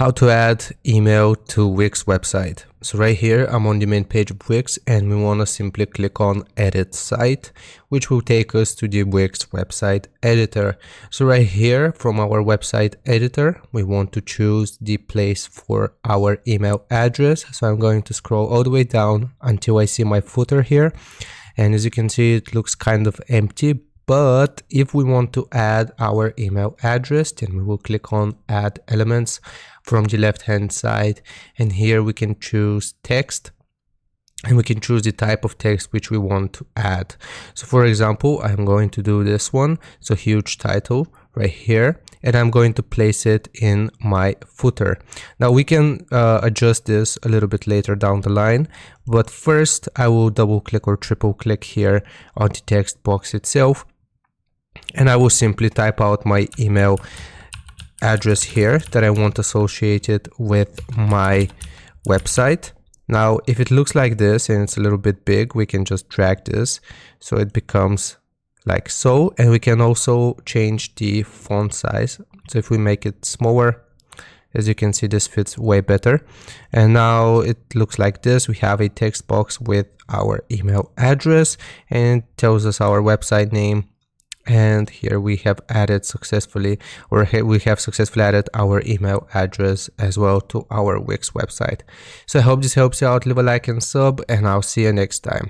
How to add email to Wix website. So right here, I'm on the main page of Wix and we want to simply click on edit site, which will take us to the Wix website editor. So right here from our website editor, we want to choose the place for our email address. So I'm going to scroll all the way down until I see my footer here. And as you can see, it looks kind of empty. But if we want to add our email address, then we will click on add elements from the left hand side, and here we can choose text and we can choose the type of text which we want to add. So for example, I'm going to do this one, so huge title right here, and I'm going to place it in my footer. Now we can adjust this a little bit later down the line, but first I will double click or triple click here on the text box itself, and I will simply type out my email address here that I want associated with my website. Now, if it looks like this and it's a little bit big, we can just drag this so it becomes like so, and we can also change the font size. So if we make it smaller, as you can see, this fits way better. And now it looks like this. We have a text box with our email address and it tells us our website name. And here we have added successfully, or we have successfully added our email address as well to our Wix website. So I hope this helps you out. Leave a like and sub, and I'll see you next time.